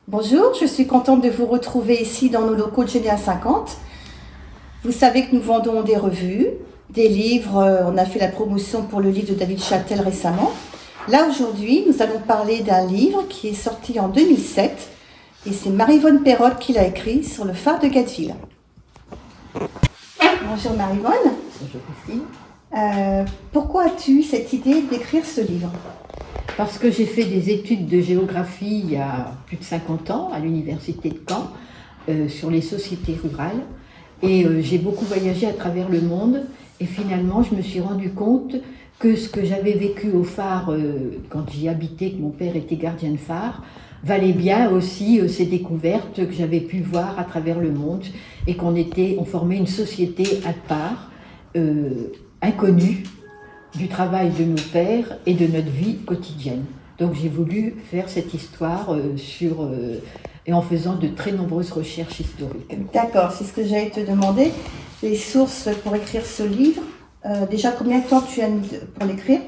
Bonjour, je suis contente de vous retrouver ici dans nos locaux de Génia 50. Vous savez que nous vendons des revues, des livres. On a fait la promotion pour le livre de David Châtel récemment. Là, aujourd'hui, nous allons parler d'un livre qui est sorti en 2007 et c'est Maryvonne Perrotte qui l'a écrit sur le phare de Gatteville. Bonjour Maryvonne. Bonjour Christine. Pourquoi as-tu eu cette idée d'écrire ce livre ? Parce que j'ai fait des études de géographie il y a plus de 50 ans à l'université de Caen sur les sociétés rurales et j'ai beaucoup voyagé à travers le monde et finalement je me suis rendu compte que ce que j'avais vécu au phare quand j'y habitais, que mon père était gardien de phare, valait bien aussi ces découvertes que j'avais pu voir à travers le monde et on formait une société à part, inconnue du travail de nos pères et de notre vie quotidienne. Donc j'ai voulu faire cette histoire et en faisant de très nombreuses recherches historiques. D'accord, c'est ce que j'allais te demander. Les sources pour écrire ce livre, déjà combien de temps tu as mis pour l'écrire,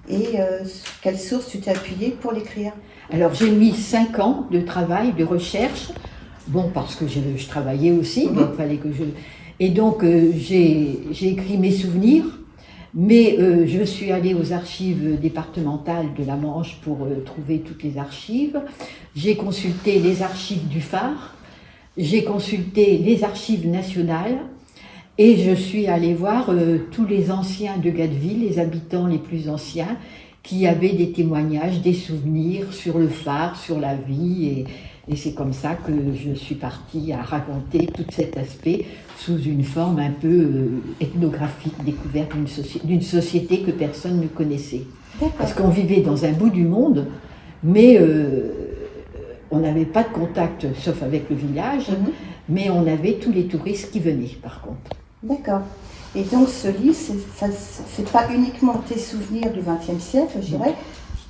et sur quelles sources tu t'es appuyé pour l'écrire? Alors j'ai mis 5 ans de travail, de recherche, parce que je travaillais aussi, donc fallait que je... Et donc j'ai écrit mes souvenirs. Mais je suis allée aux archives départementales de la Manche pour trouver toutes les archives. J'ai consulté les archives du phare, j'ai consulté les archives nationales et je suis allée voir tous les anciens de Gatteville, les habitants les plus anciens, qui avaient des témoignages, des souvenirs sur le phare, sur la vie. Et c'est comme ça que je suis partie à raconter tout cet aspect sous une forme un peu ethnographique, découverte d'une société que personne ne connaissait. Parce qu'on vivait dans un bout du monde, mais on n'avait pas de contact, sauf avec le village, mais on avait tous les touristes qui venaient par contre. D'accord. Et donc ce livre, c'est pas uniquement tes souvenirs du XXe siècle, je dirais.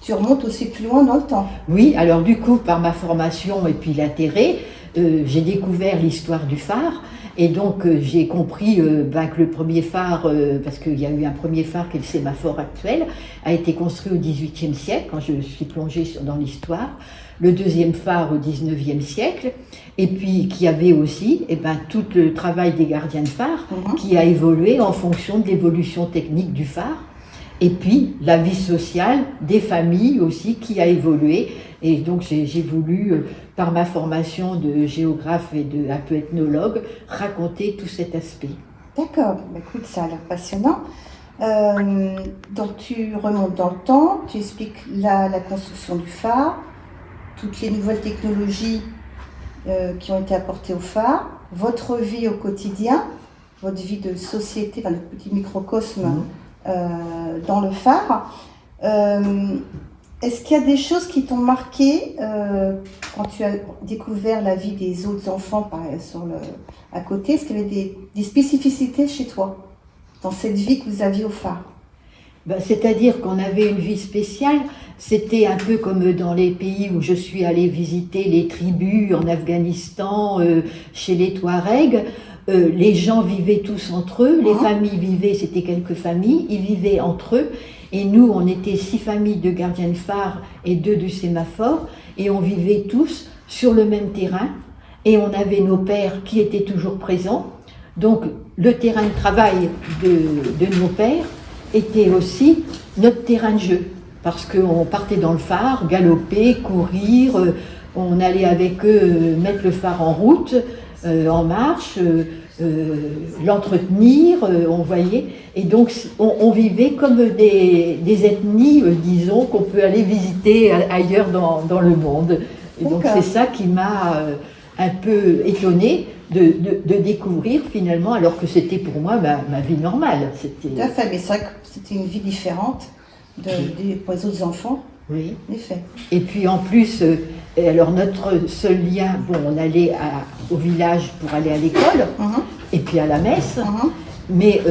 Tu remontes aussi plus loin dans le temps. Oui, alors du coup, par ma formation et puis l'intérêt, j'ai découvert l'histoire du phare. Et donc j'ai compris que le premier phare, parce qu'il y a eu un premier phare qui est le sémaphore actuel, a été construit au XVIIIe siècle, quand je suis plongée dans l'histoire. Le deuxième phare au XIXe siècle, et puis qui avait aussi tout le travail des gardiens de phare qui a évolué en fonction de l'évolution technique du phare. Et puis la vie sociale des familles aussi qui a évolué. Et donc j'ai voulu, par ma formation de géographe et un peu ethnologue, raconter tout cet aspect. D'accord, écoute, ça a l'air passionnant. Donc tu remontes dans le temps, tu expliques la construction du phare, toutes les nouvelles technologies qui ont été apportées au phare, votre vie au quotidien, votre vie de société, le petit microcosme dans le phare. Est-ce qu'il y a des choses qui t'ont marqué quand tu as découvert la vie des autres enfants à côté? Est-ce qu'il y avait des spécificités chez toi dans cette vie que vous aviez au phare? C'est-à-dire qu'on avait une vie spéciale. C'était un peu comme dans les pays où je suis allée visiter les tribus en Afghanistan, chez les Touaregs. Les gens vivaient tous entre eux, les familles vivaient, c'était quelques familles, ils vivaient entre eux. Et nous, on était 6 familles de gardiens de phare et 2 du sémaphore, et on vivait tous sur le même terrain. Et on avait nos pères qui étaient toujours présents. Donc le terrain de travail de nos pères était aussi notre terrain de jeu. Parce qu'on partait dans le phare, galoper, courir, on allait avec eux mettre le phare en route, en marche, l'entretenir, on voyait. Et donc on vivait comme des ethnies, disons, qu'on peut aller visiter ailleurs dans le monde. Et donc c'est ça qui m'a un peu étonnée de découvrir finalement, alors que c'était pour moi ma vie normale. Tout à fait, mais c'est vrai que c'était une vie différente pour les autres enfants. Oui. En effet. Et puis en plus, alors notre seul lien, on allait au village pour aller à l'école, et puis à la messe, mais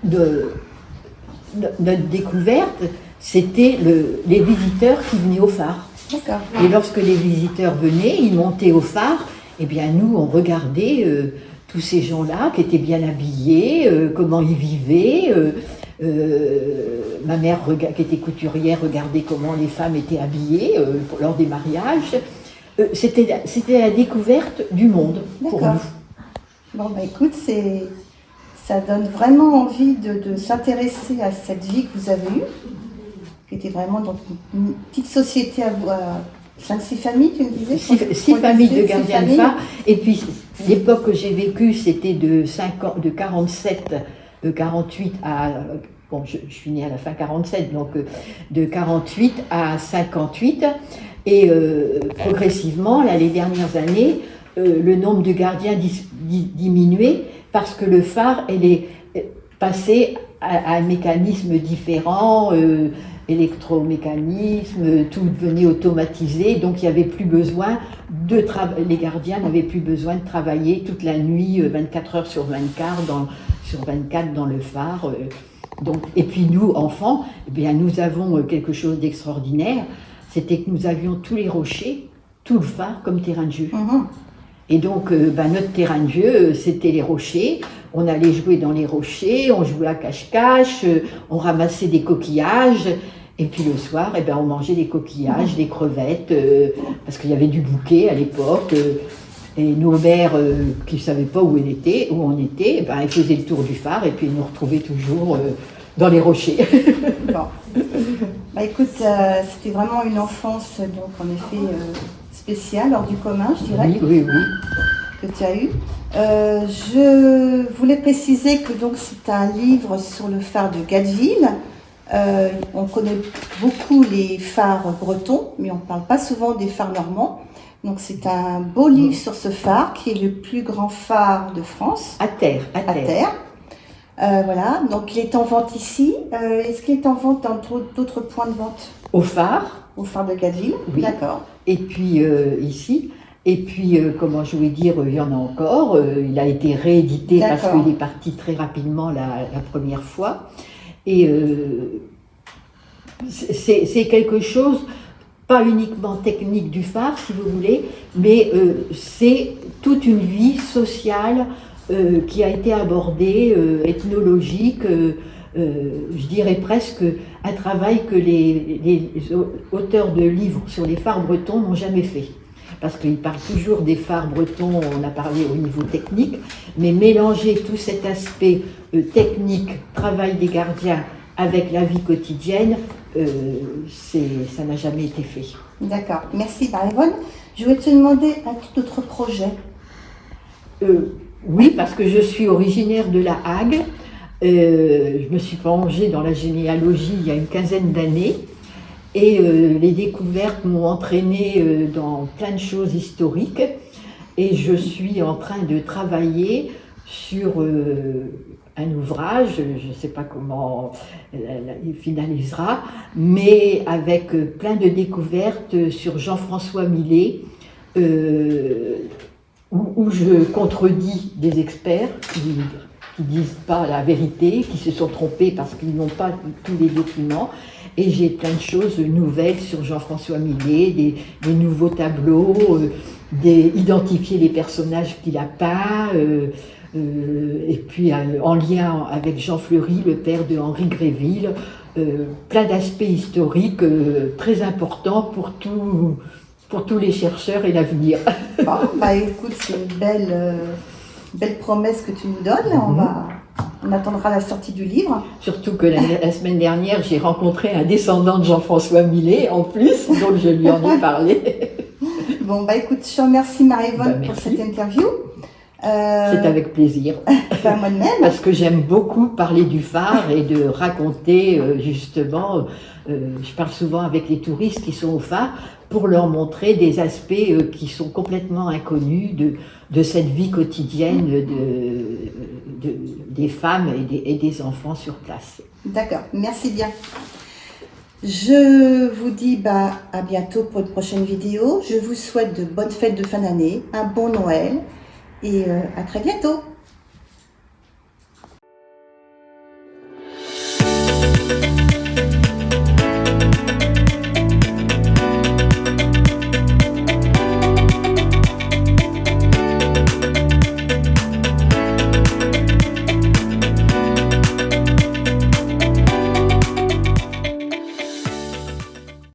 notre découverte, c'était les visiteurs qui venaient au phare. D'accord. Et lorsque les visiteurs venaient, ils montaient au phare, et bien nous, on regardait tous ces gens-là qui étaient bien habillés, comment ils vivaient. Ma mère, qui était couturière, regardait comment les femmes étaient habillées lors des mariages. C'était la découverte du monde pour D'accord. nous. Bon, bah écoute, ça donne vraiment envie de s'intéresser à cette vie que vous avez eue, qui était vraiment dans une petite société à 5-6 familles, tu me disais? Six familles de gardiens de phare. Et puis, l'époque que j'ai vécue, c'était de 48 à... Bon, je suis née à la fin 47, donc de 48 à 58. Et progressivement, là, les dernières années, le nombre de gardiens diminuait parce que le phare est passé à un mécanisme différent, électromécanisme, tout devenait automatisé, donc il n'y avait plus besoin les gardiens n'avaient plus besoin de travailler toute la nuit, 24 heures sur 24 dans le phare. Donc, et puis nous, enfants, eh bien, nous avons quelque chose d'extraordinaire, c'était que nous avions tous les rochers, tout le phare comme terrain de jeu. Mhm. Et donc, notre terrain de jeu, c'était les rochers. On allait jouer dans les rochers, on jouait à cache-cache, on ramassait des coquillages. Et puis le soir, eh ben, on mangeait des coquillages, des crevettes, parce qu'il y avait du bouquet à l'époque. Et nos mères, qui ne savaient pas où on était, eh ben, elles faisaient le tour du phare et puis elles nous retrouvaient toujours dans les rochers. Bon. Bah écoute, c'était vraiment une enfance, donc en effet spéciale, hors du commun, je dirais. Oui. Que tu as eu. Je voulais préciser que donc c'est un livre sur le phare de Gatteville. On connaît beaucoup les phares bretons, mais on ne parle pas souvent des phares normands. Donc c'est un beau livre sur ce phare qui est le plus grand phare de France. À terre. Voilà, donc il est en vente ici. Est-ce qu'il est en vente dans d'autres points de vente? Au phare. Au phare de Gatteville. Oui. D'accord. Et puis ici. Et puis, comment je vais dire, il y en a encore. Il a été réédité parce qu'il est parti très rapidement la première fois. Et c'est quelque chose, pas uniquement technique du phare, si vous voulez, mais c'est toute une vie sociale qui a été abordée, ethnologique, je dirais presque un travail que les auteurs de livres sur les phares bretons n'ont jamais fait. Parce qu'ils parlent toujours des phares bretons, on a parlé au niveau technique, mais mélanger tout cet aspect technique, travail des gardiens, avec la vie quotidienne, ça n'a jamais été fait. D'accord, merci Marie-Yvonne. Je vais te demander un tout autre projet. Oui, parce que je suis originaire de la Hague. Je me suis plongée dans la généalogie il y a une quinzaine d'années. Et les découvertes m'ont entraînée dans plein de choses historiques. Et je suis en train de travailler sur un ouvrage, je ne sais pas comment il finalisera, mais avec plein de découvertes sur Jean-François Millet, où je contredis des experts qui disent pas la vérité, qui se sont trompés parce qu'ils n'ont pas tous les documents. Et j'ai plein de choses nouvelles sur Jean-François Millet, des nouveaux tableaux, identifier les personnages qu'il a peints, et puis en lien avec Jean Fleury, le père de Henri Gréville, plein d'aspects historiques très importants pour tous les chercheurs et l'avenir. Bon, bah écoute, c'est une belle promesse que tu nous donnes. On attendra la sortie du livre. Surtout que la semaine dernière, j'ai rencontré un descendant de Jean-François Millet en plus, donc je lui en ai parlé. Bon, bah écoute, je te remercie Marie-Yvonne pour cette interview. C'est avec plaisir. Bah, moi de même. Parce que j'aime beaucoup parler du phare et de raconter justement, je parle souvent avec les touristes qui sont au phare pour leur montrer des aspects qui sont complètement inconnus de cette vie quotidienne des femmes et des enfants sur place. D'accord, merci bien. Je vous dis à bientôt pour une prochaine vidéo. Je vous souhaite de bonnes fêtes de fin d'année, un bon Noël et à très bientôt.